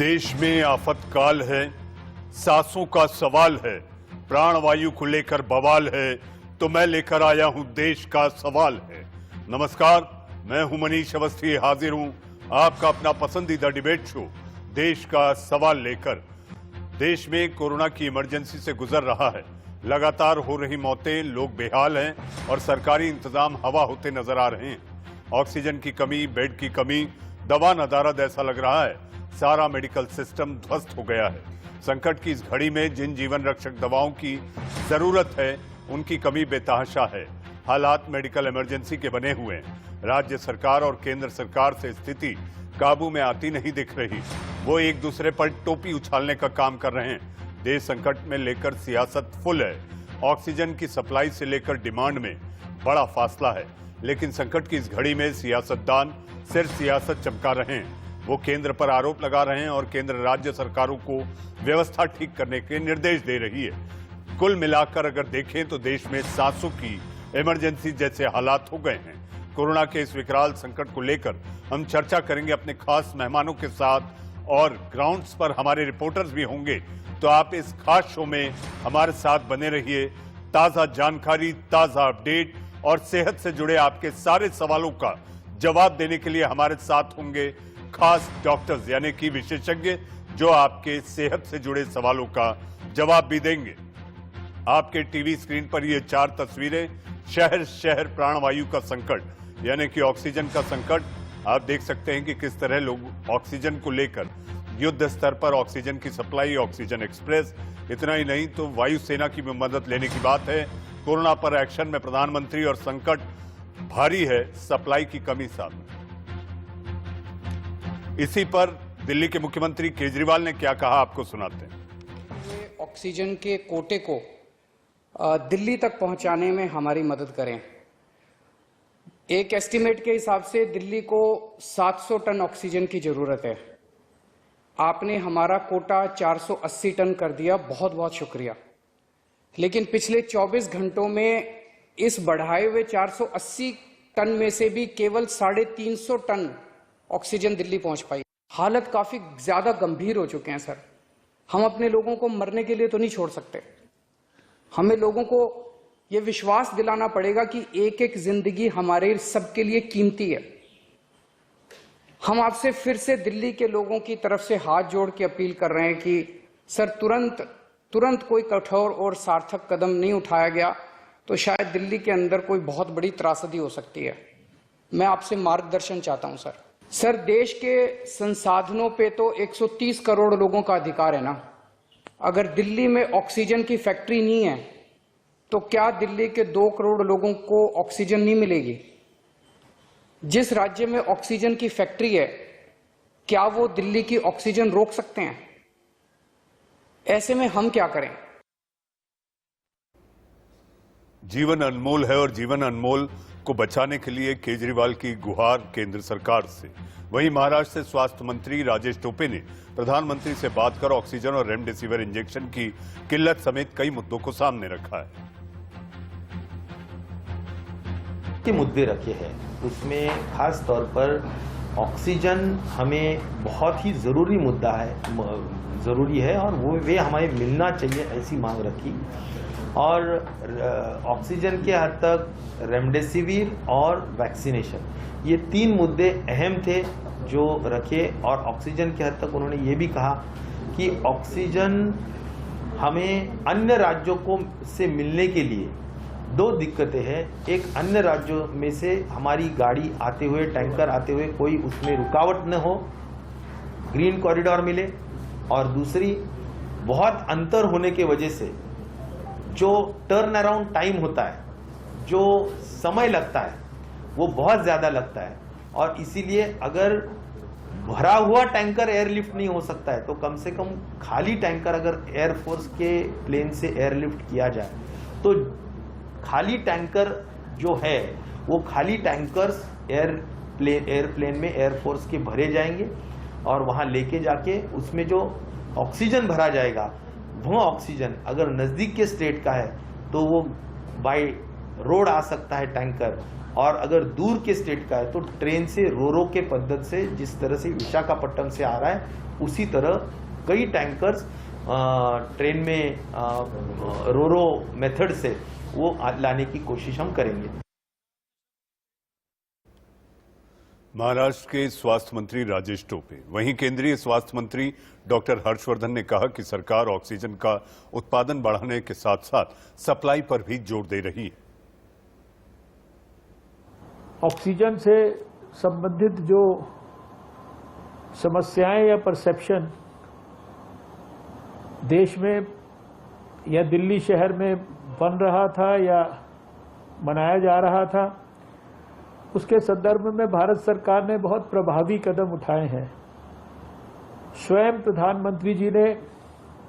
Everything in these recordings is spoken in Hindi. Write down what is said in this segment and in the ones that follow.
देश में आफतकाल है, सांसों का सवाल है, प्राणवायु को लेकर बवाल है, तो मैं लेकर आया हूं देश का सवाल है। नमस्कार, मैं हूं मनीष अवस्थी, हाजिर हूं आपका अपना पसंदीदा डिबेट शो देश का सवाल लेकर। देश में कोरोना की इमरजेंसी से गुजर रहा है, लगातार हो रही मौतें, लोग बेहाल हैं और सरकारी इंतजाम हवा होते नजर आ रहे हैं। ऑक्सीजन की कमी, बेड की कमी, दवा नदारद ऐसा लग रहा है सारा मेडिकल सिस्टम ध्वस्त हो गया है। संकट की इस घड़ी में जिन जीवन रक्षक दवाओं की जरूरत है उनकी कमी बेतहाशा है। हालात मेडिकल इमरजेंसी के बने हुए हैं। राज्य सरकार और केंद्र सरकार से स्थिति काबू में आती नहीं दिख रही। वो एक दूसरे पर टोपी उछालने का काम कर रहे हैं। देश संकट में लेकर सियासत फुल है। ऑक्सीजन की सप्लाई से लेकर डिमांड में बड़ा फासला है, लेकिन संकट की इस घड़ी में सियासतदान सिर्फ सियासत चमका रहे हैं। वो केंद्र पर आरोप लगा रहे हैं और केंद्र राज्य सरकारों को व्यवस्था ठीक करने के निर्देश दे रही है। कुल मिलाकर अगर देखें तो देश में सांसों की इमरजेंसी जैसे हालात हो गए हैं। कोरोना के इस विकराल संकट को लेकर हम चर्चा करेंगे अपने खास मेहमानों के साथ और ग्राउंड्स पर हमारे रिपोर्टर्स भी होंगे। तो आप इस खास शो में हमारे साथ बने रहिए। ताजा जानकारी, ताजा अपडेट और सेहत से जुड़े आपके सारे सवालों का जवाब देने के लिए हमारे साथ होंगे खास डॉक्टर्स यानी कि विशेषज्ञ, जो आपके सेहत से जुड़े सवालों का जवाब भी देंगे। आपके टीवी स्क्रीन पर ये 4 तस्वीरें, शहर शहर प्राणवायु का संकट यानी कि ऑक्सीजन का संकट। आप देख सकते हैं कि किस तरह लोग ऑक्सीजन को लेकर युद्ध स्तर पर ऑक्सीजन की सप्लाई, ऑक्सीजन एक्सप्रेस। इतना ही नहीं तो वायुसेना की भी मदद लेने की बात है। कोरोना पर एक्शन में प्रधानमंत्री और संकट भारी है, सप्लाई की कमी सामने। इसी पर दिल्ली के मुख्यमंत्री केजरीवाल ने क्या कहा, आपको सुनाते हैं। ऑक्सीजन के कोटे को दिल्ली तक पहुंचाने में हमारी मदद करें। एक एस्टीमेट के हिसाब से दिल्ली को 700 टन ऑक्सीजन की जरूरत है। आपने हमारा कोटा 480 टन कर दिया, बहुत बहुत शुक्रिया। लेकिन पिछले 24 घंटों में इस बढ़ाए हुए 480 टन में से भी केवल 350 टन ऑक्सीजन दिल्ली पहुंच पाई। हालत काफी ज्यादा गंभीर हो चुके हैं सर। हम अपने लोगों को मरने के लिए तो नहीं छोड़ सकते। हमें लोगों को यह विश्वास दिलाना पड़ेगा कि एक एक जिंदगी हमारे सबके लिए कीमती है। हम आपसे फिर से दिल्ली के लोगों की तरफ से हाथ जोड़ के अपील कर रहे हैं कि सर तुरंत कोई कठोर और सार्थक कदम नहीं उठाया गया तो शायद दिल्ली के अंदर कोई बहुत बड़ी त्रासदी हो सकती है। मैं आपसे मार्गदर्शन चाहता हूं सर। सर, देश के संसाधनों पे तो 130 करोड़ लोगों का अधिकार है ना। अगर दिल्ली में ऑक्सीजन की फैक्ट्री नहीं है तो क्या दिल्ली के 2 करोड़ लोगों को ऑक्सीजन नहीं मिलेगी? जिस राज्य में ऑक्सीजन की फैक्ट्री है, क्या वो दिल्ली की ऑक्सीजन रोक सकते हैं? ऐसे में हम क्या करें? जीवन अनमोल है और जीवन अनमोल को बचाने के लिए केजरीवाल की गुहार केंद्र सरकार से। वहीं महाराष्ट्र से स्वास्थ्य मंत्री राजेश टोपे ने प्रधानमंत्री से बात कर ऑक्सीजन और रेमडेसिविर इंजेक्शन की किल्लत समेत कई मुद्दों को सामने रखा है। के मुद्दे रखे हैं, उसमें खास तौर पर ऑक्सीजन हमें बहुत ही जरूरी मुद्दा है, जरूरी है और वो वे हमें मिलना चाहिए, ऐसी मांग रखी। और ऑक्सीजन के हद तक रेमडेसिविर और वैक्सीनेशन, ये 3 मुद्दे अहम थे जो रखे। और ऑक्सीजन के हद तक उन्होंने ये भी कहा कि ऑक्सीजन हमें अन्य राज्यों को से मिलने के लिए 2 दिक्कतें हैं। एक, अन्य राज्यों में से हमारी गाड़ी आते हुए, टैंकर आते हुए कोई उसमें रुकावट न हो, ग्रीन कॉरिडोर मिले। और दूसरी, बहुत अंतर होने की वजह से जो टर्न अराउंड टाइम होता है, जो समय लगता है, वो बहुत ज्यादा लगता है। और इसीलिए अगर भरा हुआ टैंकर एयरलिफ्ट नहीं हो सकता है तो कम से कम खाली टैंकर अगर एयरफोर्स के प्लेन से एयरलिफ्ट किया जाए तो खाली टैंकर जो है वो खाली टैंकर्स एयरप्लेन में एयरफोर्स के भरे जाएंगे और वहां लेके जाके उसमें जो ऑक्सीजन भरा जाएगा, वो ऑक्सीजन अगर नजदीक के स्टेट का है तो वो बाय रोड आ सकता है टैंकर, और अगर दूर के स्टेट का है तो ट्रेन से रोरो के पद्धति से, जिस तरह से विशाखापट्टनम से आ रहा है उसी तरह कई टैंकर्स ट्रेन में रोरो मेथड से वो लाने की कोशिश हम करेंगे। महाराष्ट्र के स्वास्थ्य मंत्री राजेश टोपे, वहीं केंद्रीय स्वास्थ्य मंत्री डॉक्टर हर्षवर्धन ने कहा कि सरकार ऑक्सीजन का उत्पादन बढ़ाने के साथ साथ सप्लाई पर भी जोर दे रही है। ऑक्सीजन से संबंधित जो समस्याएं या परसेप्शन देश में या दिल्ली शहर में बन रहा था या मनाया जा रहा था, उसके संदर्भ में भारत सरकार ने बहुत प्रभावी कदम उठाए हैं। स्वयं प्रधानमंत्री जी ने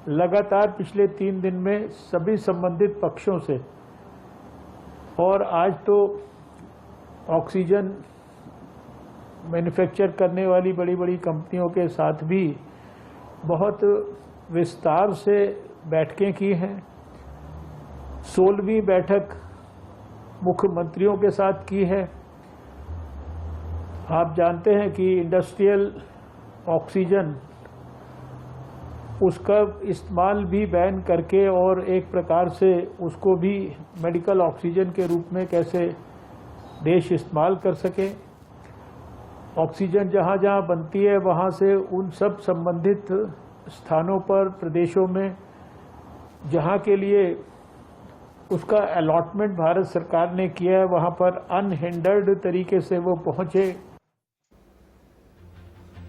लगातार पिछले 3 दिन में सभी संबंधित पक्षों से, और आज तो ऑक्सीजन मैन्युफैक्चर करने वाली बड़ी बड़ी कंपनियों के साथ भी बहुत विस्तार से बैठकें की हैं। 16वीं बैठक मुख्यमंत्रियों के साथ की है। आप जानते हैं कि इंडस्ट्रियल ऑक्सीजन, उसका इस्तेमाल भी बैन करके और एक प्रकार से उसको भी मेडिकल ऑक्सीजन के रूप में कैसे देश इस्तेमाल कर सके। ऑक्सीजन जहाँ जहाँ बनती है वहाँ से उन सब संबंधित स्थानों पर, प्रदेशों में जहाँ के लिए उसका अलॉटमेंट भारत सरकार ने किया है, वहाँ पर अनहिंडर्ड तरीके से वो पहुँचे।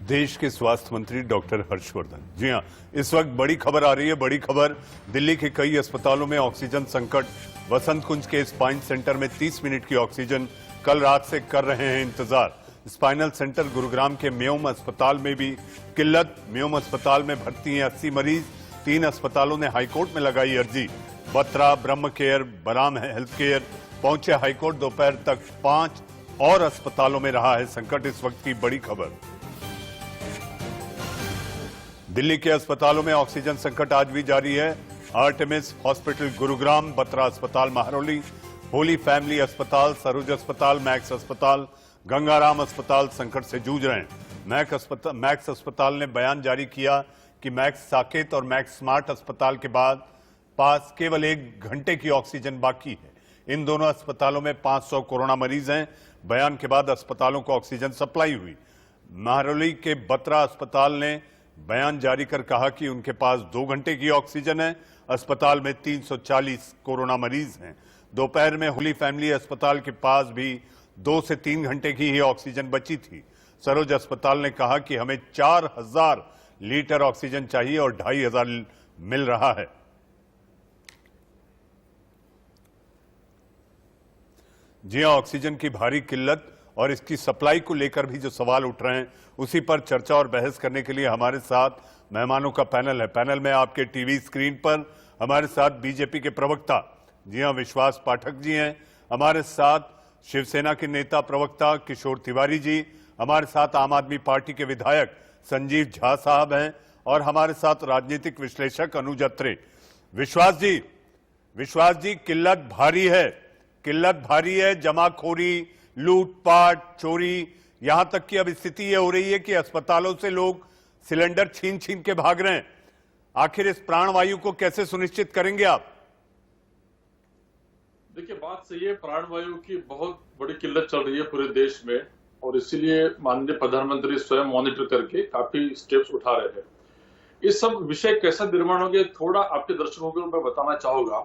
देश के स्वास्थ्य मंत्री डॉक्टर हर्षवर्धन। जी हां, इस वक्त बड़ी खबर आ रही है, बड़ी खबर। दिल्ली के कई अस्पतालों में ऑक्सीजन संकट। वसंत कुंज के स्पाइन सेंटर में 30 मिनट की ऑक्सीजन कल रात से कर रहे हैं इंतजार। स्पाइनल सेंटर गुरुग्राम के म्योम अस्पताल में भी किल्लत। म्योम अस्पताल में भर्ती हैं 80 मरीज। 3 अस्पतालों ने हाईकोर्ट में लगाई अर्जी। बत्रा, ब्रह्म केयर, बराम हेल्थ केयर पहुंचे हाईकोर्ट। दोपहर तक 5 और अस्पतालों में रहा है संकट। इस वक्त की बड़ी खबर। दिल्ली के अस्पतालों में ऑक्सीजन संकट आज भी जारी है। आर्टेमिस हॉस्पिटल गुरुग्राम, बत्रा अस्पताल महरौली, होली फैमिली अस्पताल, सरोज अस्पताल, मैक्स अस्पताल, गंगाराम अस्पताल संकट से जूझ रहे हैं। मैक्स अस्पताल ने बयान जारी किया कि मैक्स साकेत और मैक्स स्मार्ट अस्पताल के बाद पास केवल 1 घंटे की ऑक्सीजन बाकी है। इन दोनों अस्पतालों में 500 कोरोना मरीज हैं। बयान के बाद अस्पतालों को ऑक्सीजन सप्लाई हुई। महरौली के बत्रा अस्पताल ने बयान जारी कर कहा कि उनके पास 2 घंटे की ऑक्सीजन है। अस्पताल में 340 कोरोना मरीज हैं। दोपहर में होली फैमिली अस्पताल के पास भी 2 से 3 घंटे की ही ऑक्सीजन बची थी। सरोज अस्पताल ने कहा कि हमें 4000 लीटर ऑक्सीजन चाहिए और 2500 मिल रहा है। जी हां, ऑक्सीजन की भारी किल्लत और इसकी सप्लाई को लेकर भी जो सवाल उठ रहे हैं, उसी पर चर्चा और बहस करने के लिए हमारे साथ मेहमानों का पैनल है। पैनल में आपके टीवी स्क्रीन पर हमारे साथ बीजेपी के प्रवक्ता, जी हां, विश्वास पाठक जी हैं। हमारे साथ शिवसेना के नेता प्रवक्ता किशोर तिवारी जी, हमारे साथ आम आदमी पार्टी के विधायक संजीव झा साहब हैं, और हमारे साथ राजनीतिक विश्लेषक अनुज अत्रे। विश्वास जी, किल्लत भारी है। जमाखोरी, लूटपाट, चोरी, यहां तक कि अब स्थिति यह हो रही है कि अस्पतालों से लोग सिलेंडर छीन के भाग रहे हैं। आखिर इस प्राणवायु को कैसे सुनिश्चित करेंगे आप? देखिए, बात सही है, प्राणवायु की बहुत बड़ी किल्लत चल रही है पूरे देश में, और इसीलिए माननीय प्रधानमंत्री स्वयं मॉनिटर करके काफी स्टेप्स उठा रहे हैं। इस सब विषय कैसा निर्माण हो गया, थोड़ा आपके दर्शकों को मैं बताना चाहूंगा।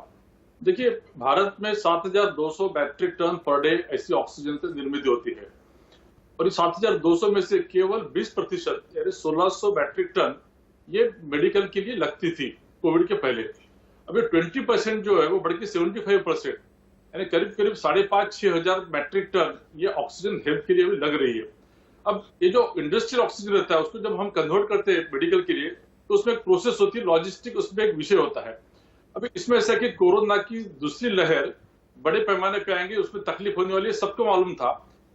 देखिए, भारत में 7200 मैट्रिक टन पर डे ऐसी ऑक्सीजन से निर्मित होती है, और इस 7200 में से केवल 20% यानी 1600 मैट्रिक टन ये मेडिकल के लिए लगती थी कोविड के पहले। अभी 20% जो है वो बढ़ के 75% यानी करीब 5,500-6 हजार मैट्रिक टन ये ऑक्सीजन हेल्थ के लिए भी लग रही है। अब ये जो इंडस्ट्रियल ऑक्सीजन रहता है उसको जब हम कन्वर्ट करते हैं मेडिकल के लिए, तो उसमें एक प्रोसेस होती है, लॉजिस्टिक उसमें एक विषय होता है। अभी इसमें ऐसा कि कोरोना की दूसरी लहर बड़े पैमाने पे आएंगे, उसमें तकलीफ होने वाली है, सबको मालूम था।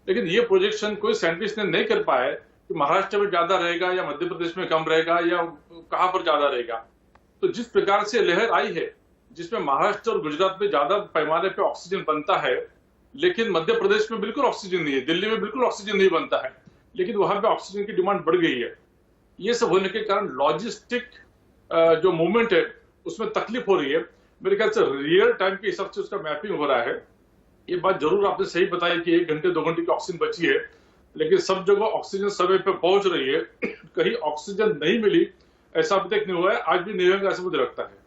लेकिन ये प्रोजेक्शन कोई साइंटिस्ट ने नहीं कर पाया कि महाराष्ट्र में ज्यादा रहेगा या मध्य प्रदेश में कम रहेगा या कहां पर ज्यादा रहेगा। तो जिस प्रकार से लहर आई है, जिसमें महाराष्ट्र और गुजरात में ज्यादा पैमाने पे ऑक्सीजन बनता है, लेकिन मध्य प्रदेश में बिल्कुल ऑक्सीजन नहीं है, दिल्ली में बिल्कुल ऑक्सीजन नहीं बनता है, लेकिन वहां पे ऑक्सीजन की डिमांड बढ़ गई है। ये सब होने के कारण लॉजिस्टिक जो मूवमेंट है उसमें तकलीफ हो रही है। मेरे ख्याल से रियल टाइम के हिसाब से उसका मैपिंग हो रहा है। ये बात जरूर आपने सही बताई कि 1 घंटे 2 घंटे की ऑक्सीजन बची है, लेकिन सब जगह ऑक्सीजन समय पे पहुंच रही है। कहीं ऑक्सीजन नहीं मिली ऐसा अभी तक नहीं हुआ है, आज भी नहीं होगा ऐसा मुझे लगता है।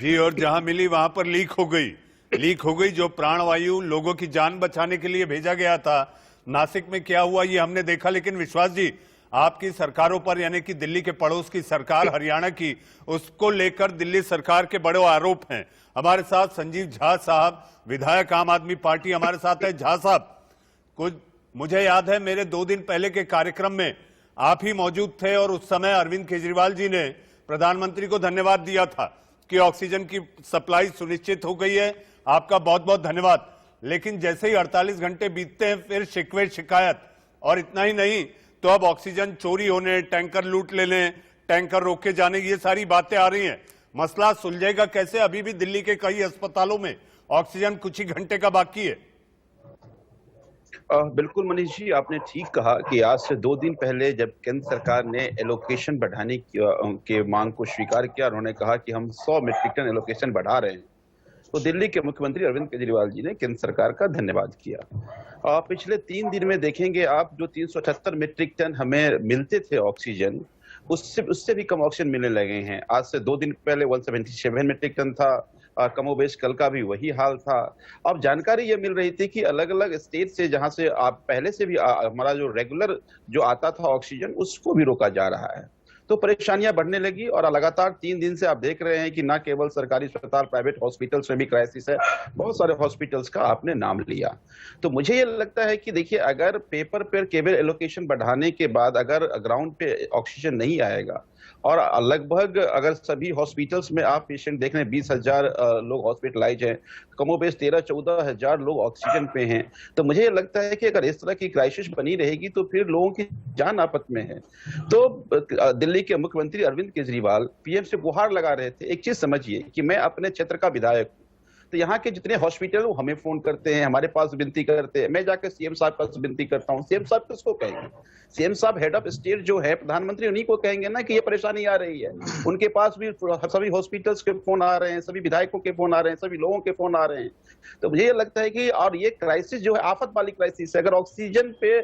जी, और जहां मिली वहां पर लीक हो गई। जो प्राणवायु लोगों की जान बचाने के लिए भेजा गया था, नासिक में क्या हुआ ये हमने देखा। लेकिन विश्वास जी, आपकी सरकारों पर, यानी कि दिल्ली के पड़ोस की सरकार हरियाणा की, उसको लेकर दिल्ली सरकार के बड़े आरोप हैं। हमारे साथ संजीव झा साहब, विधायक आम आदमी पार्टी, हमारे साथ है। झा साहब, कुछ मुझे याद है मेरे 2 दिन पहले के कार्यक्रम में आप ही मौजूद थे और उस समय अरविंद केजरीवाल जी ने प्रधानमंत्री को धन्यवाद दिया था कि ऑक्सीजन की सप्लाई सुनिश्चित हो गई है। आपका बहुत बहुत धन्यवाद। लेकिन जैसे ही 48 घंटे बीतते हैं, फिर शिकवे शिकायत, और इतना ही नहीं तो अब ऑक्सीजन चोरी होने, टैंकर लूट लेने, टैंकर रोके जाने, ये सारी बातें आ रही हैं। मसला सुलझेगा कैसे? अभी भी दिल्ली के कई अस्पतालों में ऑक्सीजन कुछ ही घंटे का बाकी है। बिल्कुल मनीष जी, आपने ठीक कहा कि आज से 2 दिन पहले जब केंद्र सरकार ने एलोकेशन बढ़ाने के मांग को स्वीकार किया, उन्होंने कहा कि हम 100 मीट्रिक टन एलोकेशन बढ़ा रहे हैं, तो दिल्ली के मुख्यमंत्री अरविंद केजरीवाल जी ने केंद्र सरकार का धन्यवाद किया। पिछले 3 दिन में देखेंगे आप, जो 378 मीट्रिक टन हमें मिलते थे ऑक्सीजन, उससे भी कम ऑक्सीजन मिलने लगे हैं। आज से 2 दिन पहले 177 मीट्रिक टन था, और कमोबेश कल का भी वही हाल था। अब जानकारी ये मिल रही थी कि अलग अलग स्टेट से, जहां से आप पहले से भी हमारा जो रेगुलर जो आता था ऑक्सीजन, उसको भी रोका जा रहा है। तो परेशानियां बढ़ने लगी, और लगातार 3 दिन से आप देख रहे हैं कि ना केवल सरकारी अस्पताल, प्राइवेट हॉस्पिटल्स में भी क्राइसिस है। बहुत सारे हॉस्पिटल्स का आपने नाम लिया। तो मुझे ये लगता है कि देखिए, अगर पेपर पर केवल एलोकेशन बढ़ाने के बाद अगर ग्राउंड पे ऑक्सीजन नहीं आएगा, और लगभग अगर सभी हॉस्पिटल्स में आप पेशेंट देख रहे हैं, 20,000 लोग हॉस्पिटलाइज हैं, कमोबेश 13-14 हजार लोग ऑक्सीजन पे हैं, तो मुझे लगता है कि अगर इस तरह की क्राइसिस बनी रहेगी तो फिर लोगों की जान आफत में है। तो दिल्ली के मुख्यमंत्री अरविंद केजरीवाल पीएम से गुहार लगा रहे थे। एक चीज समझिए कि मैं अपने क्षेत्र का विधायक हूं, तो यहाँ के जितने हॉस्पिटल वो हमें फोन करते हैं, हमारे पास विनती करते हैं, मैं जाकर सीएम साहब का विनती करता हूँ। सीएम साहब किसको कहेंगे? सीएम साहब हेड ऑफ स्टेट जो है, प्रधानमंत्री, उन्हीं को कहेंगे ना कि ये परेशानी आ रही है। उनके पास भी सभी हॉस्पिटल्स के फोन आ रहे हैं, सभी विधायकों के फोन आ रहे हैं, सभी लोगों के फोन आ रहे हैं। तो मुझे ये लगता है कि, और ये क्राइसिस जो है आफत वाली क्राइसिस है। अगर ऑक्सीजन पे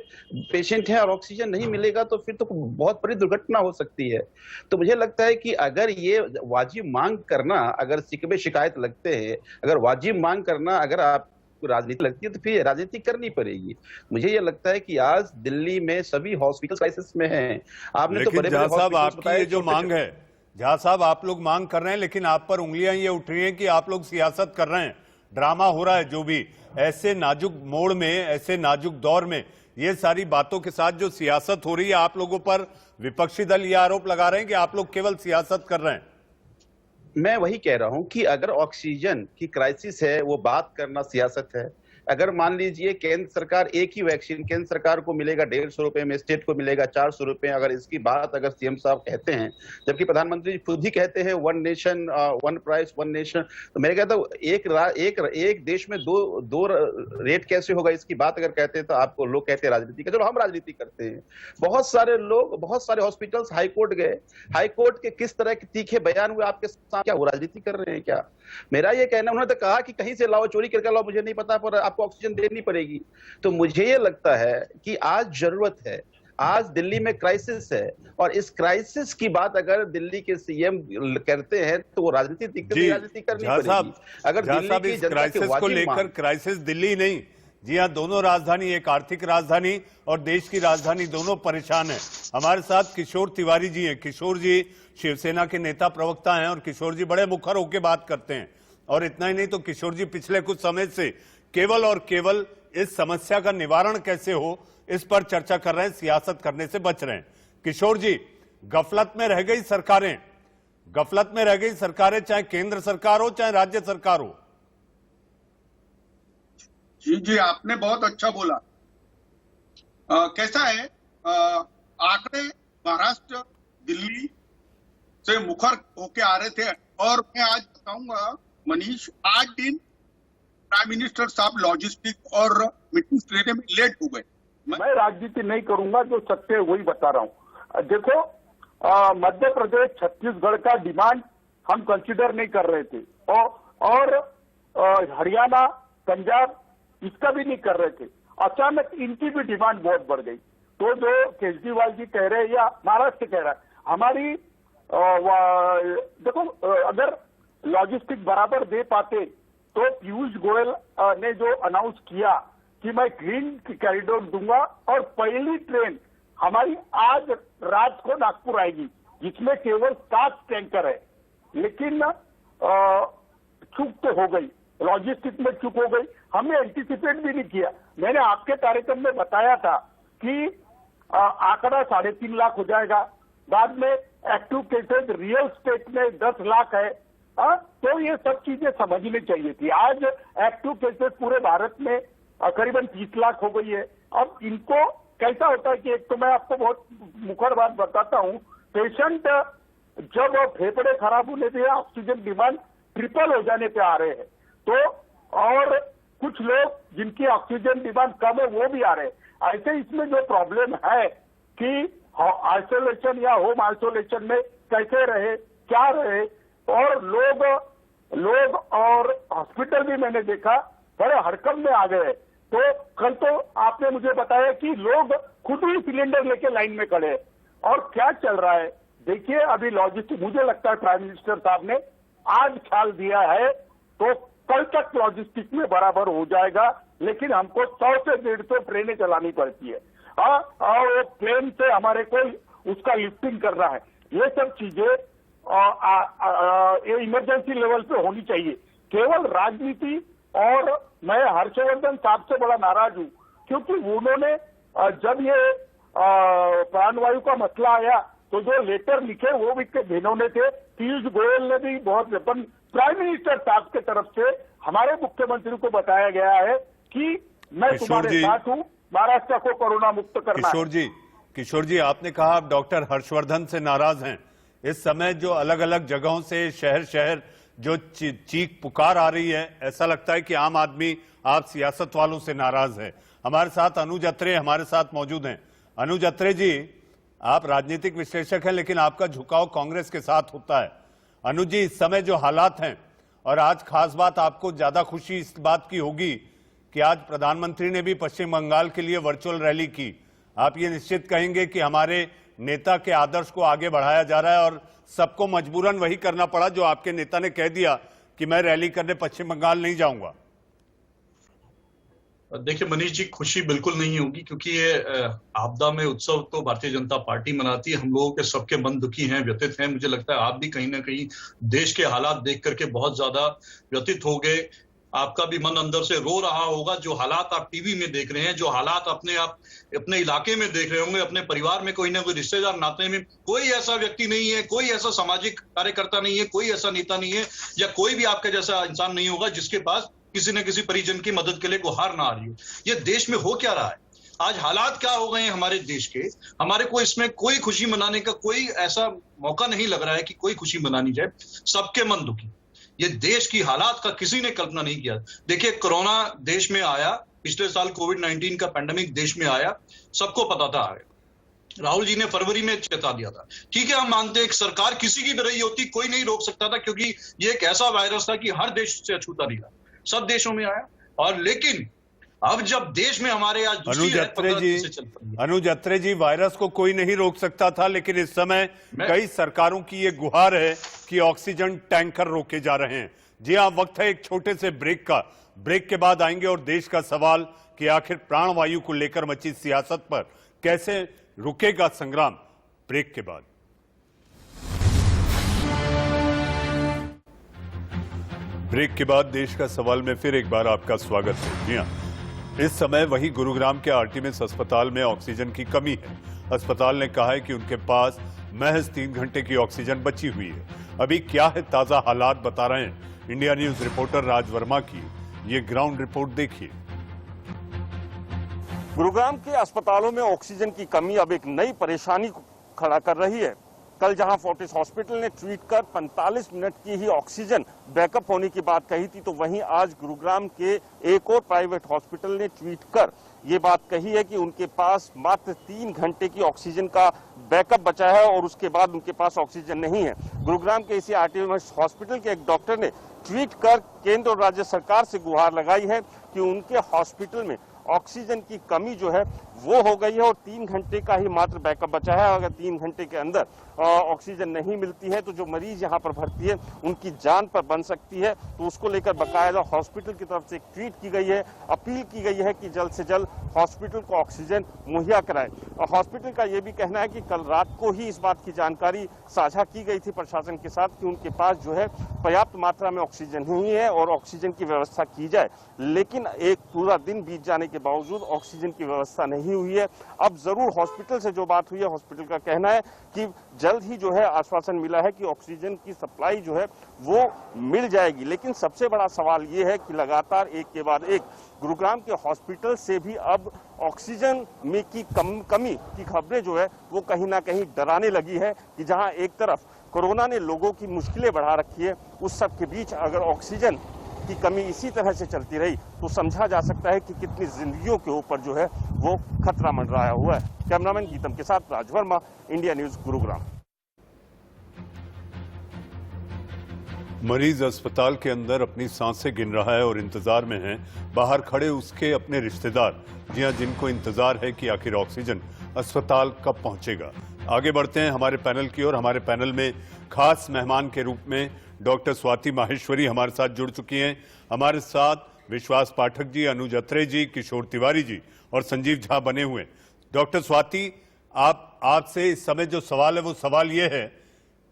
पेशेंट है और ऑक्सीजन नहीं मिलेगा तो फिर तो बहुत बड़ी दुर्घटना हो सकती है। तो मुझे लगता है कि अगर ये वाजिब मांग करना, अगर शिकवे शिकायत लगते हैं, अगर वाजिब मांग करना अगर आप राजनीति लगती है, तो फिर राजनीति करनी पड़ेगी। मुझे ये लगता है कि आज दिल्ली में सभी हॉस्पिटल क्राइसिस में हैं। आपने तो बड़े-बड़े साहब, आपकी ये जो मांग है, झा साहब, आप लोग मांग कर रहे हैं, लेकिन आप पर उंगलियां ये उठ रही हैं कि आप लोग सियासत कर रहे हैं, ड्रामा हो रहा है। जो भी ऐसे नाजुक मोड़ में, ऐसे नाजुक दौर में ये सारी बातों के साथ जो सियासत हो रही है, आप लोगों पर विपक्षी दल ये आरोप लगा रहे हैं कि आप लोग केवल सियासत कर रहे हैं। मैं वही कह रहा हूं कि अगर ऑक्सीजन की क्राइसिस है, वो बात करना सियासत है। अगर मान लीजिए केंद्र सरकार, एक ही वैक्सीन केंद्र सरकार को मिलेगा 150 रुपए में, स्टेट को मिलेगा 400 रुपए, अगर इसकी बात अगर सीएम साहब कहते हैं, जबकि प्रधानमंत्री खुद ही कहते हैं 1 नेशन 1 प्राइस 1 नेशन, तो मेरे कहता हूं एक देश में दो रेट कैसे होगा, इसकी बात अगर कहते हैं तो आपको लोग कहते हैं राजनीति का। चलो हम राजनीति करते हैं। बहुत सारे लोग, बहुत सारे हॉस्पिटल्स हाईकोर्ट गए, हाईकोर्ट के किस तरह के तीखे बयान हुए आपके साथ, क्या वो राजनीति कर रहे हैं क्या? मेरा ये कहना, उन्होंने तो कहा कि कहीं से लाओ, चोरी करके लाओ, मुझे नहीं पता, पर आपको ऑक्सीजन देनी पड़ेगी। तो मुझे ये लगता है कि आज जरूरत है, आज दिल्ली में क्राइसिस है, और इस क्राइसिस की बात अगर दिल्ली के सीएम करते हैं तो वो राजनीति करनी पड़ेगी। अगर दिल्ली की जनता क्राइसिस को लेकर, क्राइसिस दिल्ली नहीं, जी हाँ, दोनों राजधानी, एक आर्थिक राजधानी और देश की राजधानी, दोनों परेशान है। हमारे साथ किशोर तिवारी जी हैं। किशोर जी शिवसेना के नेता प्रवक्ता हैं, और किशोर जी बड़े मुखर होकर बात करते हैं। और इतना ही नहीं तो किशोर जी पिछले कुछ समय से केवल और केवल इस समस्या का निवारण कैसे हो, इस पर चर्चा कर रहे हैं, सियासत करने से बच रहे हैं। किशोर जी, गफलत में रह गई सरकारें, गफलत में रह गई सरकारें, चाहे केंद्र सरकार हो चाहे राज्य सरकार हो। जी, आपने बहुत अच्छा बोला। कैसा है, आंकड़े महाराष्ट्र, दिल्ली से मुखर होके आ रहे थे, और मैं आज चाहूंगा मनीष, आज दिन प्राइम मिनिस्टर साहब लॉजिस्टिक और मीटिंग लेने में लेट हो गए। मैं राजनीति नहीं करूंगा, जो सत्य है वही बता रहा हूं। देखो, मध्य प्रदेश छत्तीसगढ़ का डिमांड हम कंसीडर नहीं कर रहे थे और हरियाणा पंजाब इसका भी नहीं कर रहे थे। अचानक इनकी भी डिमांड बहुत बढ़ गई। तो जो केजरीवाल जी कह रहे हैं या महाराष्ट्र कह रहा है, हमारी देखो, अगर लॉजिस्टिक बराबर दे पाते तो पीयूष गोयल ने जो अनाउंस किया कि मैं ग्रीन कॉरिडोर दूंगा और पहली ट्रेन हमारी आज रात को नागपुर आएगी, जिसमें केवल 7 टैंकर है। लेकिन चूक तो हो गई, लॉजिस्टिक में चूक हो गई, हमने एंटीसिपेट भी नहीं किया। मैंने आपके कार्यक्रम में बताया था कि आंकड़ा 3.5 लाख हो जाएगा, बाद में एक्टिव केसेज रियल स्टेट में 10 लाख है। तो ये सब चीजें समझनी चाहिए थी। आज एक्टिव केसेस पूरे भारत में करीबन 30 लाख हो गई है। अब इनको कैसा होता है कि एक तो मैं आपको बहुत मुखर बात बताता हूं, पेशेंट जब फेफड़े खराब होने पे ऑक्सीजन डिमांड ट्रिपल हो जाने पे आ रहे हैं, तो और कुछ लोग जिनकी ऑक्सीजन डिमांड कम है वो भी आ रहे हैं। ऐसे इसमें जो प्रॉब्लम है कि आइसोलेशन या होम आइसोलेशन में कैसे रहे, क्या रहे, और लोग और हॉस्पिटल भी मैंने देखा बड़े हड़कंप में आ गए। तो कल तो आपने मुझे बताया कि लोग खुद ही सिलेंडर लेके लाइन में खड़े हैं। और क्या चल रहा है देखिए, अभी लॉजिस्टिक, मुझे लगता है प्राइम मिनिस्टर साहब ने आज ख्याल दिया है तो कल तक लॉजिस्टिक में बराबर हो जाएगा। लेकिन हमको 100 से 150 ट्रेनें चलानी पड़ती है और वो प्लेन से हमारे को उसका लिफ्टिंग करना है। ये सब चीजें ये इमरजेंसी लेवल पे होनी चाहिए। केवल राजनीति, और मैं हर्षवर्धन साहब से बड़ा नाराज हूं क्योंकि उन्होंने जब ये प्राणवायु का मसला आया तो जो लेटर लिखे वो भी इन्होंने थे। पीयूष गोयल ने भी बहुत वेपन, प्राइम मिनिस्टर साहब की तरफ से हमारे मुख्यमंत्री को बताया गया है कि मैं तुम्हारे साथ हूं, महाराष्ट्र को कोरोना मुक्त करना है। किशोर जी, आपने कहा आप डॉक्टर हर्षवर्धन से नाराज हैं। इस समय जो अलग अलग जगहों से शहर जो चीख पुकार आ रही है, ऐसा लगता है कि आम आदमी आप सियासत वालों से नाराज है। हमारे साथ अनुज अत्रे हमारे साथ मौजूद हैं। अनुज अत्रे जी, आप राजनीतिक विश्लेषक हैं, लेकिन आपका झुकाव कांग्रेस के साथ होता है। अनुज जी, इस समय जो हालात हैं, और आज खास बात आपको ज्यादा खुशी इस बात की होगी कि आज प्रधानमंत्री ने भी पश्चिम बंगाल के लिए वर्चुअल रैली की। आप ये निश्चित कहेंगे कि हमारे नेता के आदर्श को आगे बढ़ाया जा रहा है और सबको मजबूरन वही करना पड़ा जो आपके नेता ने कह दिया कि मैं रैली करने पश्चिम बंगाल नहीं जाऊंगा। देखिए मनीष जी, खुशी बिल्कुल नहीं होगी क्योंकि ये आपदा में उत्सव तो भारतीय जनता पार्टी मनाती है। हम लोगों के सबके मन दुखी हैं, व्यथित हैं। मुझे लगता है आप भी कहीं ना कहीं देश के हालात देख करके बहुत ज्यादा व्यथित हो गए। आपका भी मन अंदर से रो रहा होगा। जो हालात आप टीवी में देख रहे हैं, जो हालात आप अपने इलाके में देख रहे होंगे, अपने परिवार में कोई ना कोई रिश्तेदार नाते में, कोई ऐसा व्यक्ति नहीं है, कोई ऐसा सामाजिक कार्यकर्ता नहीं है, कोई ऐसा नेता नहीं है या कोई भी आपके जैसा इंसान नहीं होगा जिसके पास किसी न किसी परिजन की मदद के लिए गुहार ना आ रही हो। ये देश में हो क्या रहा है, आज हालात क्या हो गए हैं हमारे देश के, हमारे को इसमें कोई खुशी मनाने का कोई ऐसा मौका नहीं लग रहा है कि कोई खुशी मनानी जाए। सबके मन दुखी। ये देश की हालात का किसी ने कल्पना नहीं किया। देखिए, कोरोना देश में आया, पिछले साल कोविड-19 का पैंडेमिक देश में आया, सबको पता था। राहुल जी ने फरवरी में चेता दिया था। ठीक है, हम मानते हैं कि सरकार किसी की भी रही होती, कोई नहीं रोक सकता था क्योंकि ये एक ऐसा वायरस था कि हर देश से अछूता नहीं था, सब देशों में आया। और लेकिन अब जब देश में हमारे आज अनुज अत्रे जी, वायरस को कोई नहीं रोक सकता था, लेकिन इस समय कई सरकारों की ये गुहार है कि ऑक्सीजन टैंकर रोके जा रहे हैं। जी हाँ, वक्त है एक छोटे से ब्रेक का। ब्रेक के बाद आएंगे और देश का सवाल कि आखिर प्राणवायु को लेकर मची सियासत पर कैसे रुकेगा संग्राम। ब्रेक के बाद देश का सवाल में फिर एक बार आपका स्वागत है। जी हाँ, इस समय वही गुरुग्राम के आर्टिमिस अस्पताल में ऑक्सीजन की कमी है। अस्पताल ने कहा है कि उनके पास महज 3 घंटे की ऑक्सीजन बची हुई है। अभी क्या है ताजा हालात, बता रहे हैं इंडिया न्यूज रिपोर्टर राज वर्मा की ये ग्राउंड रिपोर्ट देखिए। गुरुग्राम के अस्पतालों में ऑक्सीजन की कमी अब एक नई परेशानी खड़ा कर रही है। कल जहां फोर्टिस हॉस्पिटल ने ट्वीट कर 45 मिनट की ही ऑक्सीजन बैकअप होने की बात कही थी, तो वहीं आज गुरुग्राम के एक और प्राइवेट हॉस्पिटल ने ट्वीट कर ये बात कही है कि उनके पास मात्र 3 घंटे की ऑक्सीजन का बैकअप बचा है और उसके बाद उनके पास ऑक्सीजन नहीं है। गुरुग्राम के इसी आरटीएमएस हॉस्पिटल के एक डॉक्टर ने ट्वीट कर केंद्र और राज्य सरकार से गुहार लगाई है कि उनके हॉस्पिटल में ऑक्सीजन की कमी जो है वो हो गई है और 3 घंटे का ही मात्र बैकअप बचा है। अगर 3 घंटे के अंदर ऑक्सीजन नहीं मिलती है तो जो मरीज यहाँ पर भर्ती है उनकी जान पर बन सकती है। तो उसको लेकर बकायदा हॉस्पिटल की तरफ से एक ट्वीट की गई है, अपील की गई है कि जल्द से जल्द हॉस्पिटल को ऑक्सीजन मुहैया कराएं। हॉस्पिटल का ये भी कहना है कि कल रात को ही इस बात की जानकारी साझा की गई थी प्रशासन के साथ कि उनके पास जो है पर्याप्त मात्रा में ऑक्सीजन नहीं है और ऑक्सीजन की व्यवस्था की जाए, लेकिन एक पूरा दिन बीत जाने के बावजूद ऑक्सीजन की व्यवस्था नहीं हुई है। अब जरूर हॉस्पिटल से जो बात हुई है, हॉस्पिटल का कहना है कि जल्द ही जो है आश्वासन मिला है कि ऑक्सीजन की सप्लाई जो है वो मिल जाएगी। लेकिन सबसे बड़ा सवाल ये है कि लगातार एक के बाद एक गुरुग्राम के हॉस्पिटल से भी अब ऑक्सीजन में की कमी की खबरें जो है वो कहीं ना कहीं डराने लगी है कि जहां एक तरफ कोरोना ने लोगों की मुश्किलें बढ़ा रखी है, उस सब के बीच अगर ऑक्सीजन की कमी इसी तरह से चलती रही तो समझा जा सकता है कि कितनी जिंदगियों के ऊपर जो है वो खतरा मंडराया हुआ है। कैमरामैन गीतम के साथ राज वर्मा, इंडिया न्यूज, गुरुग्राम। मरीज अस्पताल के अंदर अपनी सांसें गिन रहा है और इंतजार में है बाहर खड़े उसके अपने रिश्तेदार, जी हां, जिनको इंतजार है कि आखिर ऑक्सीजन अस्पताल कब पहुंचेगा। आगे बढ़ते हैं हमारे पैनल की ओर। हमारे पैनल में खास मेहमान के रूप में डॉक्टर स्वाति माहेश्वरी हमारे साथ जुड़ चुकी हैं। हमारे साथ विश्वास पाठक जी, अनुज अत्रे जी, किशोर तिवारी जी और संजीव झा बने हुए। डॉक्टर स्वाति, आपसे इस समय जो सवाल है वो सवाल ये है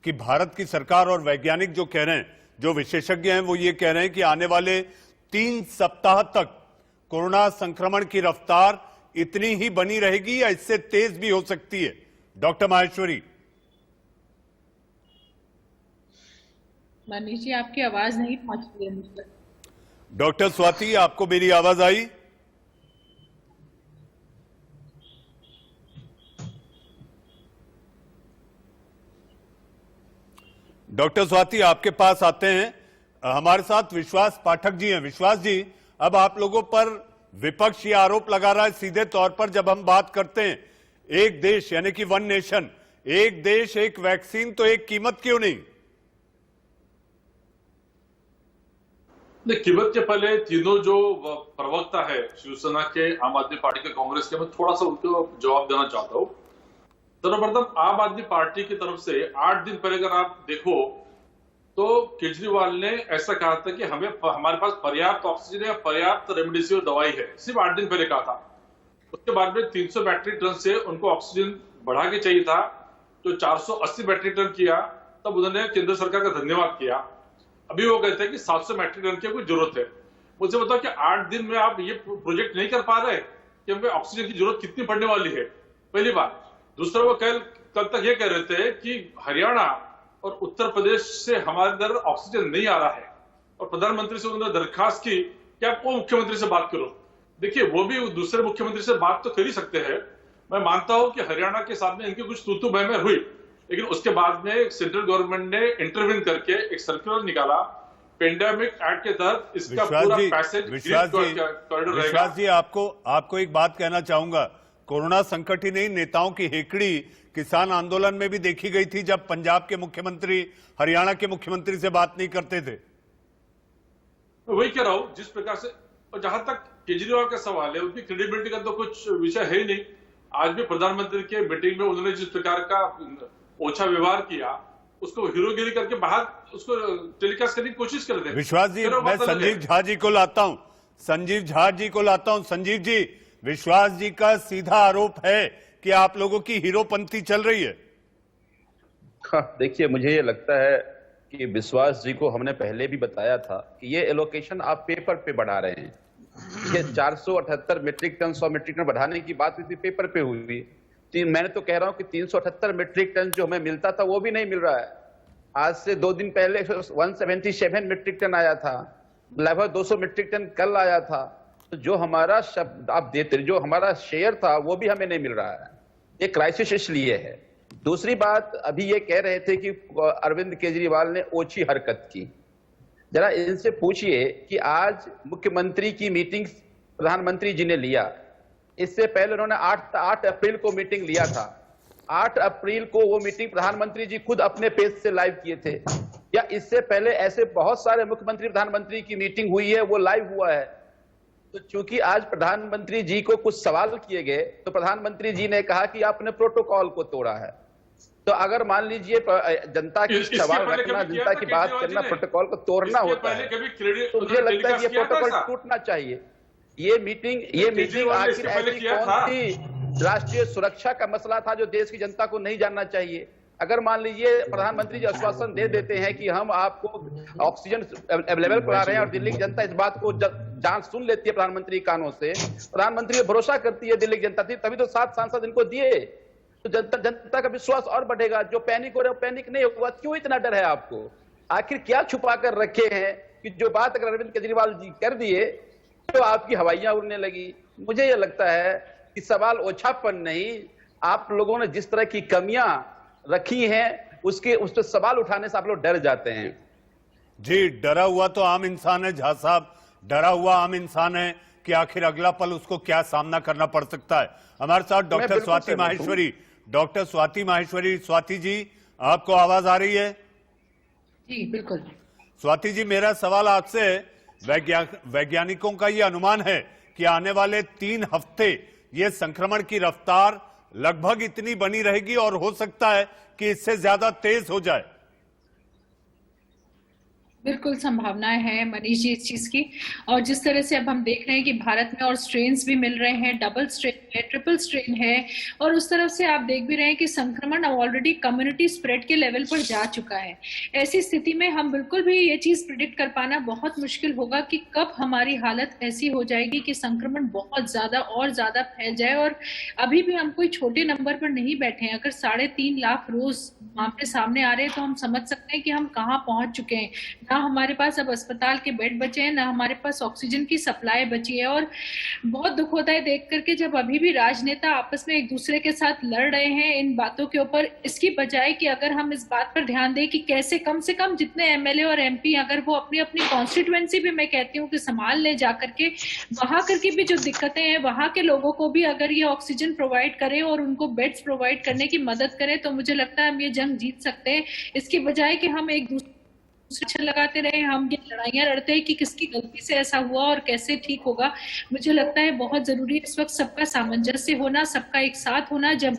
कि भारत की सरकार और वैज्ञानिक जो कह रहे हैं, जो विशेषज्ञ हैं, वो ये कह रहे हैं कि आने वाले 3 सप्ताह तक कोरोना संक्रमण की रफ्तार इतनी ही बनी रहेगी या इससे तेज भी हो सकती है। डॉक्टर माहेश्वरी। मनीष जी, आपकी आवाज नहीं पहुंच रही है मुझ तक। डॉक्टर स्वाति, आपको मेरी आवाज आई? डॉक्टर स्वाति, आपके पास आते हैं। हमारे साथ विश्वास पाठक जी हैं। विश्वास जी, अब आप लोगों पर विपक्ष ये आरोप लगा रहा है सीधे तौर पर, जब हम बात करते हैं एक देश यानी कि वन नेशन, एक देश एक वैक्सीन, तो एक कीमत क्यों नहीं? कीमत के पहले तीनों जो प्रवक्ता है शिवसेना के, आम आदमी पार्टी के, कांग्रेस के, मैं थोड़ा सा उनको जवाब देना चाहता हूं। सर्वप्रथम आम आदमी पार्टी की तरफ से 8 दिन पहले अगर आप देखो तो केजरीवाल ने ऐसा कहा था कि हमारे पास पर्याप्त ऑक्सीजन या पर्याप्त रेमडेसिविर दवाई है, सिर्फ 8 दिन पहले कहा था। उसके बाद में 300 मैट्रिक टन से उनको ऑक्सीजन बढ़ा के चाहिए था, तो 480 मैट्रिक टन किया, तब उन्होंने केंद्र सरकार का धन्यवाद किया। अभी वो कहते हैं कि 700 मैट्रिक टन की कोई जरूरत है। मुझे बताओ कि 8 दिन में आप ये प्रोजेक्ट नहीं कर पा रहे कि हमें ऑक्सीजन की जरूरत कितनी पड़ने वाली है, पहली बात। दूसरा, वो कल तक ये कह रहे थे कि हरियाणा और उत्तर प्रदेश से हमारे अंदर ऑक्सीजन नहीं आ रहा है, और प्रधानमंत्री से उन्होंने दरखास्त की कि आप वो मुख्यमंत्री से बात करो। देखिए, वो भी दूसरे मुख्यमंत्री से बात तो कर ही सकते हैं। मैं मानता हूं कि हरियाणा के साथ में इनकी कुछ तू बहमें हुई, लेकिन उसके बाद में सेंट्रल गवर्नमेंट ने इंटरवीन करके एक सर्कुलर निकाला पेंडेमिक एक्ट के तहत। इसका पूरा पैसेज कॉरिडोर रहेगा। विश्वास जी, आपको एक बात कहना चाहूंगा। कोरोना संकट ही नहीं, नेताओं की हेकड़ी किसान आंदोलन में भी देखी गई थी, जब पंजाब के मुख्यमंत्री हरियाणा के मुख्यमंत्री से बात नहीं करते थे। वही कह रहा हूं, जिस प्रकार से, और जहां तक केजरीवाल का सवाल है, उनकी क्रेडिबिलिटी का तो कुछ विषय है ही नहीं। आज भी प्रधानमंत्री के मीटिंग में उन्होंने जिस प्रकार का ओछा व्यवहार किया, उसको हीरोगिरी करके बाहर उसको टेलीकास्ट करने की कोशिश कर रहे हैं। विश्वास जी, मैं संजीव झा जी को लाता हूं। संजीव जी, विश्वास जी का सीधा आरोप है कि आप लोगों की हीरोपंती चल रही है। देखिए, मुझे ये लगता है कि विश्वास जी को हमने पहले भी बताया था कि ये एलोकेशन आप पेपर पे बढ़ा रहे हैं। ये 478 मीट्रिक टन 100 मीट्रिक टन बढ़ाने की बात हुई थी, पेपर पे हुई। मैंने तो कह रहा हूं कि 378 मीट्रिक टन जो हमें मिलता था वो भी नहीं मिल रहा है। आज से 2 दिन पहले 177 मीट्रिक टन आया था, लगभग 200 मीट्रिक टन कल आया था। तो जो हमारा शब्द आप देते, जो हमारा शेयर था, वो भी हमें नहीं मिल रहा है। ये क्राइसिस इसलिए है दूसरी बात, अभी ये कह रहे थे कि अरविंद केजरीवाल ने ओछी हरकत की। जरा इनसे पूछिए कि आज मुख्यमंत्री की मीटिंग प्रधानमंत्री जी ने लिया, इससे पहले उन्होंने 8 अप्रैल को मीटिंग लिया था। 8 अप्रैल को वो मीटिंग प्रधानमंत्री जी खुद अपने पेज से लाइव किए थे, या इससे पहले ऐसे बहुत सारे मुख्यमंत्री प्रधानमंत्री की मीटिंग हुई है, वो लाइव हुआ है। तो चूंकि आज प्रधानमंत्री जी को कुछ सवाल किए गए तो प्रधानमंत्री जी ने कहा कि आपने प्रोटोकॉल को तोड़ा है। तो अगर मान लीजिए जनता की सवाल रखना, जनता की बात करना, प्रोटोकॉल को तोड़ना होता है, तो मुझे लगता है कि ये प्रोटोकॉल टूटना चाहिए। ये मीटिंग आखिर ऐसी कौन सी राष्ट्रीय सुरक्षा का मसला था जो देश की जनता को नहीं जानना चाहिए? अगर मान लीजिए प्रधानमंत्री जी आश्वासन दे देते हैं कि हम आपको ऑक्सीजन अवेलेबल करा रहे हैं और दिल्ली की जनता इस बात को जांच सुन लेती है प्रधानमंत्री कानों से, प्रधानमंत्री भरोसा करती है दिल्ली की जनता थी, तभी तो 7 सांसद इनको दिए। तो जनता का विश्वास और बढ़ेगा। जो पैनिक हो रहा है पैनिक नहीं होगा। क्यों इतना डर है आपको? आखिर क्या छुपा कर रखे हैं कि जो बात अगर अरविंद केजरीवाल जी कर दिए तो आपकी हवाइयां उड़ने लगी? मुझे यह लगता है कि सवाल ओछापन नहीं, आप लोगों ने जिस तरह की कमियां रखी हैं उस पर सवाल उठाने से आप लोग डर जाते हैं। जी, डरा हुआ तो आम इंसान है झा साहब, डरा हुआ आम इंसान है कि आखिर अगला पल उसको क्या सामना करना पड़ सकता है। हमारे साथ डॉक्टर स्वाति माहेश्वरी। स्वाति जी, आपको आवाज आ रही है? जी बिल्कुल। स्वाति जी, मेरा सवाल आपसे, वैज्ञानिकों का यह अनुमान है कि आने वाले 3 हफ्ते ये संक्रमण की रफ्तार लगभग इतनी बनी रहेगी और हो सकता है कि इससे ज्यादा तेज हो जाए। बिल्कुल संभावनाएं हैं मनीष जी इस चीज की। और जिस तरह से अब हम देख रहे हैं कि भारत में और स्ट्रेन्स भी मिल रहे हैं, डबल स्ट्रेन है, ट्रिपल स्ट्रेन है, और उस तरफ से आप देख भी रहे हैं कि संक्रमण अब ऑलरेडी कम्युनिटी स्प्रेड के लेवल पर जा चुका है। ऐसी स्थिति में हम बिल्कुल भी ये चीज प्रिडिक्ट कर पाना बहुत मुश्किल होगा कि कब हमारी हालत ऐसी हो जाएगी कि संक्रमण बहुत ज्यादा और ज्यादा फैल जाए। और अभी भी हम कोई छोटे नंबर पर नहीं बैठे हैं। अगर 3.5 लाख रोज मामले सामने आ रहे हैं तो हम समझ सकते हैं कि हम कहाँ पहुंच चुके हैं। ना हमारे पास अब अस्पताल के बेड बचे हैं, ना हमारे पास ऑक्सीजन की सप्लाई बची है। और बहुत दुख होता है देख करके जब अभी भी राजनेता आपस में एक दूसरे के साथ लड़ रहे हैं इन बातों के ऊपर, इसकी बजाय कि अगर हम इस बात पर ध्यान दें कि कैसे कम से कम जितने एमएलए और एमपी अगर वो अपनी अपनी कॉन्स्टिट्यूएंसी भी, मैं कहती हूँ कि संभाल ले जा करके, वहां करके भी जो दिक्कतें हैं वहां के लोगों को भी अगर ये ऑक्सीजन प्रोवाइड करें और उनको बेड्स प्रोवाइड करने की मदद करें तो मुझे लगता है हम ये जंग जीत सकते हैं। इसकी बजाय कि हम एक दूसरे लगाते रहे, हम ये लड़ाइयां लड़ते हैं कि किसकी गलती से ऐसा हुआ और कैसे ठीक होगा। मुझे लगता है बहुत जरूरी है इस वक्त सबका सामंजस्य होना, सबका एक साथ होना। जब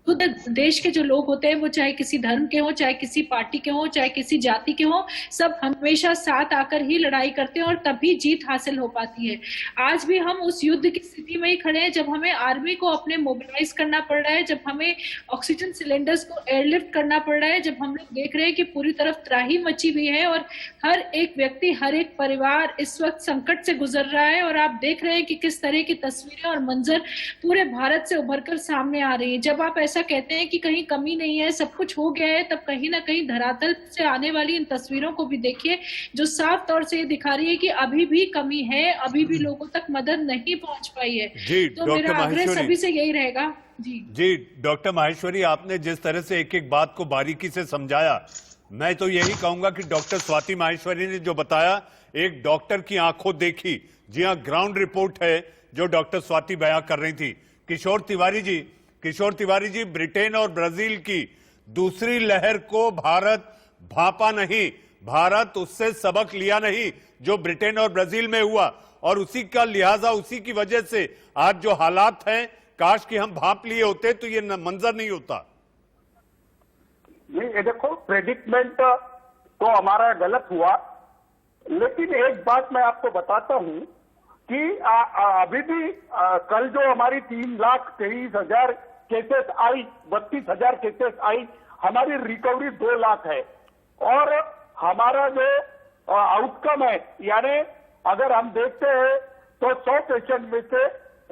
देश के जो लोग होते हैं वो चाहे किसी धर्म के हो, चाहे किसी पार्टी के हो, चाहे किसी जाति के हो, सब हमेशा साथ आकर ही लड़ाई करते हैं और तभी जीत हासिल हो पाती है। आज भी हम उस युद्ध की स्थिति में ही खड़े हैं जब हमें आर्मी को अपने मोबिलाइज करना पड़ रहा है, जब हमें ऑक्सीजन सिलेंडर्स को एयरलिफ्ट करना पड़ रहा है, जब हम लोग देख रहे हैं कि पूरी तरफ त्राही मची हुई है और हर एक व्यक्ति, हर एक परिवार इस वक्त संकट से गुजर रहा है। और आप देख रहे हैं कि किस तरह की तस्वीरें और मंजर पूरे भारत से उभर कर सामने आ रही है। जब आप ऐसा कहते हैं कि कहीं कमी नहीं है, सब कुछ हो गया है, तब कहीं ना कहीं धरातल से आने वाली इन तस्वीरों को भी देखिए जो साफ तौर से ये दिखा रही है कि अभी भी कमी है, अभी भी लोगों तक मदद नहीं पहुंच पाई है। तो मेरा आग्रह सभी से यही रहेगा। जी डॉक्टर माहेश्वरी, आपने जिस तरह से एक एक बात को बारीकी से समझाया, मैं तो यही कहूंगा कि डॉक्टर स्वाति माहेश्वरी ने जो बताया एक डॉक्टर की आंखों देखी। जी हाँ, ग्राउंड रिपोर्ट है जो डॉक्टर स्वाति बयां कर रही थी। किशोर तिवारी जी, ब्रिटेन और ब्राजील की दूसरी लहर को भारत भांपा नहीं, भारत उससे सबक लिया नहीं जो ब्रिटेन और ब्राजील में हुआ, और उसी का लिहाजा उसी की वजह से आज जो हालात हैं, काश कि हम भांप लिए होते तो ये मंजर नहीं होता। ये देखो, प्रेडिक्टमेंट तो हमारा गलत हुआ, लेकिन एक बात मैं आपको बताता हूं कि अभी भी कल जो हमारी 3,23,000 केसेस आई, 32,000 केसेस आई, हमारी रिकवरी 2 लाख है। और हमारा जो आउटकम है, यानी अगर हम देखते हैं तो 100 पेशेंट में से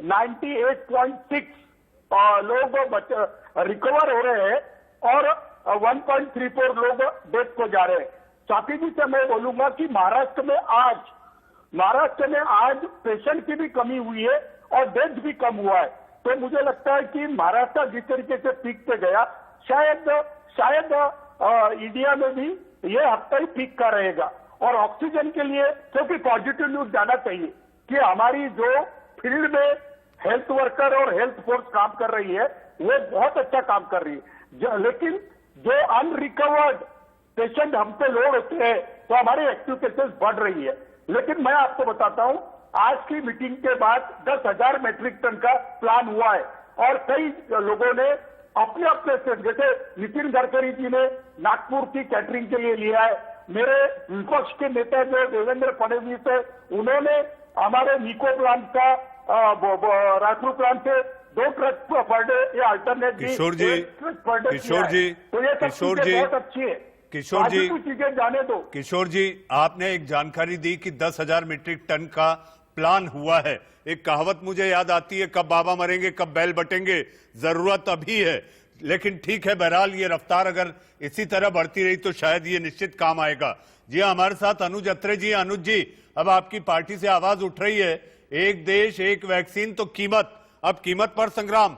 98.6 लोग रिकवर हो रहे हैं और 1.34 लोग डेथ को जा रहे हैं। स्वाति जी से मैं बोलूंगा कि महाराष्ट्र में आज पेशेंट की भी कमी हुई है और डेथ भी कम हुआ है। तो मुझे लगता है कि महाराष्ट्र जिस तरीके से पीक पे गया, शायद इंडिया में भी ये हफ्ता ही पीक का रहेगा। और ऑक्सीजन के लिए क्योंकि पॉजिटिव न्यूज जाना चाहिए कि हमारी जो फील्ड में हेल्थ वर्कर और हेल्थ फोर्स काम कर रही है वो बहुत अच्छा काम कर रही है, लेकिन जो अनरिकवर्ड पेशेंट हम पे लोड होते हैं तो हमारी एक्टिव केसेस बढ़ रही है। लेकिन मैं आपको बताता हूं, आज की मीटिंग के बाद 10,000 मेट्रिक टन का प्लान हुआ है और कई लोगों ने अपने अपने स्टेट, जैसे नितिन गडकरी जी ने नागपुर की कैटरिंग के लिए लिया है, मेरे विपक्ष के नेता जो देवेंद्र फडणवीस है उन्होंने हमारे निको प्लांट का रायपुर प्लांट से 2 ट्रक पर डे या अल्टरनेट किशोर जी, तो ये सब चीजें बहुत अच्छी है। किशोर जी, चीजें जाने दो। किशोर जी, आपने एक जानकारी दी कि 10,000 मीट्रिक टन का प्लान हुआ है। एक कहावत मुझे याद आती है, कब बाबा मरेंगे कब बैल बटेंगे, जरूरत अभी है। लेकिन ठीक है, बहरहाल ये रफ्तार अगर इसी तरह बढ़ती रही तो शायद ये निश्चित काम आएगा। जी हमारे साथ अनुज अत्रे जी। अनुज जी, अब आपकी पार्टी से आवाज उठ रही है, एक देश एक वैक्सीन तो कीमत, अब कीमत पर संग्राम।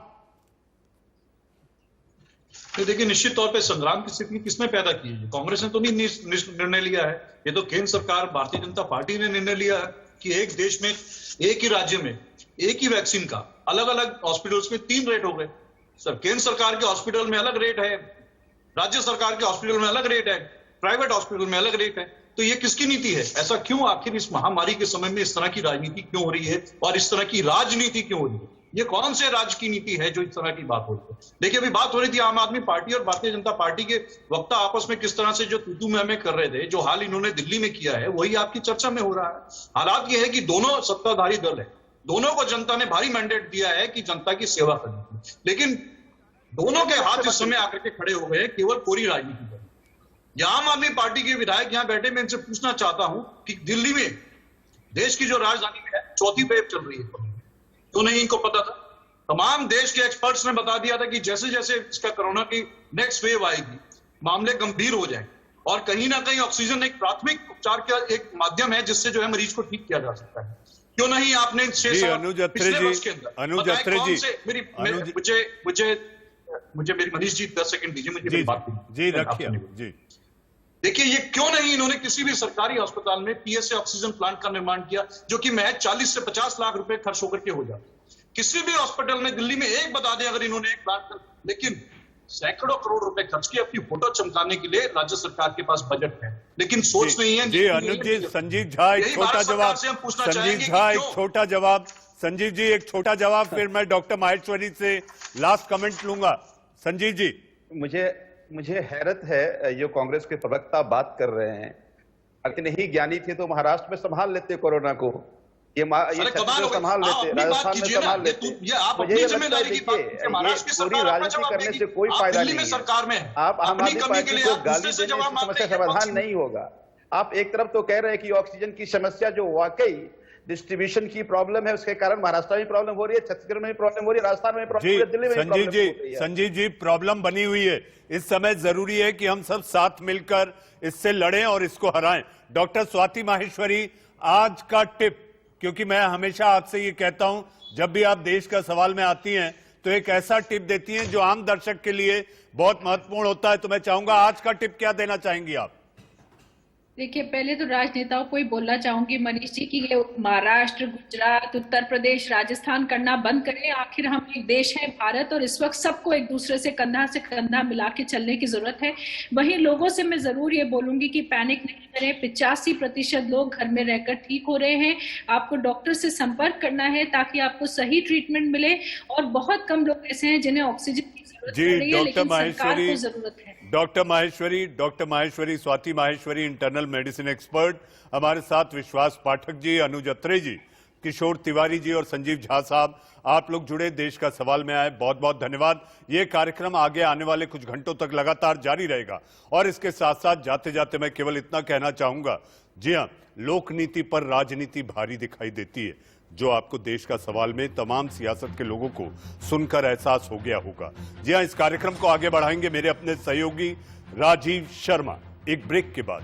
तो देखिए, निश्चित तौर पे संग्राम की स्थिति किसने पैदा की है? कांग्रेस ने तो नहीं निर्णय लिया है, ये तो केंद्र सरकार भारतीय जनता पार्टी ने निर्णय लिया है कि एक देश में, एक ही राज्य में एक ही वैक्सीन का अलग अलग हॉस्पिटल्स में 3 रेट हो गए। सर, केंद्र सरकार के हॉस्पिटल में अलग रेट है, राज्य सरकार के हॉस्पिटल में अलग रेट है, प्राइवेट हॉस्पिटल में अलग रेट है। तो ये किसकी नीति है? ऐसा क्यों? आखिर इस महामारी के समय में इस तरह की राजनीति क्यों हो रही है और इस तरह की राजनीति क्यों हो रही है? ये कौन से राज्य की नीति है जो इस तरह की बात हो रही है? देखिए, अभी बात हो रही थी आम आदमी पार्टी और भारतीय जनता पार्टी के वक्ता आपस में किस तरह से जो तू मैं कर रहे थे, जो हाल इन्होंने दिल्ली में किया है वही आपकी चर्चा में हो रहा है। हालात ये है कि दोनों सत्ताधारी दल है, दोनों को जनता ने भारी मैंडेट दिया है कि जनता की सेवा करनी है, लेकिन दोनों के हाथ इस समय आकर के खड़े हो गए केवल कोरी राजनीति पर। यहां आम आदमी पार्टी के विधायक यहां बैठे, मैं इनसे पूछना चाहता हूं कि दिल्ली में, देश की जो राजधानी में है, 4थी वेव चल रही है, तो नहीं इनको पता था? तमाम देश के एक्सपर्ट्स ने बता दिया था कि जैसे जैसे इसका कोरोना की नेक्स्ट वेव आएगी, मामले गंभीर हो जाएंगे और कहीं ना कहीं ऑक्सीजन एक प्राथमिक उपचार का एक माध्यम है जिससे जो है मरीज को ठीक किया जा सकता है। क्यों नहीं आपने अनुज अत्रे जी, मुझे मेरी मनीष जी 10 सेकंड दीजिए, मुझे मेरी बात जी रखिए जी। देखिए, ये क्यों नहीं इन्होंने किसी भी सरकारी अस्पताल में पीएसए ऑक्सीजन प्लांट का निर्माण किया जो कि महज 40 से 50 लाख रुपए खर्च होकर के हो जाता। किसी भी हॉस्पिटल में दिल्ली में एक बता दें अगर इन्होंने एक प्लांट कर, लेकिन सैकड़ों करोड़ रुपए खर्च किए अपनी फोटो चमकाने के लिए। राज्य सरकार के पास बजट है लेकिन सोच नहीं है। जी अनुज जी, संजीव झा एक छोटा जवाब, संजीव झा एक छोटा जवाब, संजीव जी एक छोटा जवाब, फिर मैं डॉक्टर माहेश्वरी से लास्ट कमेंट लूंगा। संजीव जी, मुझे हैरत है, जो कांग्रेस के प्रवक्ता बात कर रहे हैं, अगर नहीं ज्ञानी थे तो महाराष्ट्र में संभाल लेते कोरोना को, ये संभाल लेते, राजस्थान में संभाल लेते। मुझे ये लगता है, देखिए, ये पूरी राजनीति करने से कोई फायदा नहीं है। आप आम आदमी पार्टी को गाली देने से समस्या समाधान नहीं होगा। आप एक तरफ तो कह रहे हैं कि ऑक्सीजन की समस्या जो वाकई डिस्ट्रीब्यूशन की प्रॉब्लम है, उसके कारण महाराष्ट्र में प्रॉब्लम हो रही है, छत्तीसगढ़ में प्रॉब्लम हो रही है, राजस्थान में प्रॉब्लम हो रही है, दिल्ली में प्रॉब्लम हो रही है। संजीव जी, प्रॉब्लम बनी हुई है। इस समय जरूरी है कि हम सब साथ मिलकर इससे लड़ें और इसको हराएं। डॉक्टर स्वाति माहेश्वरी, आज का टिप, क्योंकि मैं हमेशा आपसे ये कहता हूं, जब भी आप देश का सवाल में आती हैं तो एक ऐसा टिप देती हैं जो आम दर्शक के लिए बहुत महत्वपूर्ण होता है, तो मैं चाहूंगा आज का टिप क्या देना चाहेंगी आप? देखिए, पहले तो राजनेताओं को ही बोलना चाहूंगी मनीष जी कि ये महाराष्ट्र, गुजरात, उत्तर प्रदेश, राजस्थान करना बंद करें। आखिर हम एक देश है भारत और इस वक्त सबको एक दूसरे से कंधा मिला के चलने की जरूरत है। वहीं लोगों से मैं जरूर ये बोलूंगी कि पैनिक नहीं करें। 85% लोग घर में रहकर ठीक हो रहे हैं। आपको डॉक्टर से संपर्क करना है ताकि आपको सही ट्रीटमेंट मिले और बहुत कम लोग ऐसे हैं जिन्हें ऑक्सीजन की जरूरत पड़ रही है, लेकिन सरकार को जरूरत है। Doctor Maheshwari, Swati Maheshwari, internal medicine expert, हमारे साथ विश्वास पाठक जी, अनुज अत्रे जी, किशोर तिवारी जी और संजीव झा साहब, आप लोग जुड़े, देश का सवाल में आए, बहुत बहुत धन्यवाद। ये कार्यक्रम आगे आने वाले कुछ घंटों तक लगातार जारी रहेगा और इसके साथ साथ जाते जाते मैं केवल इतना कहना चाहूंगा, जी हाँ, लोकनीति पर राजनीति भारी दिखाई देती है, जो आपको देश का सवाल में तमाम सियासत के लोगों को सुनकर एहसास हो गया होगा। जी हाँ, इस कार्यक्रम को आगे बढ़ाएंगे मेरे अपने सहयोगी राजीव शर्मा, एक ब्रेक के बाद।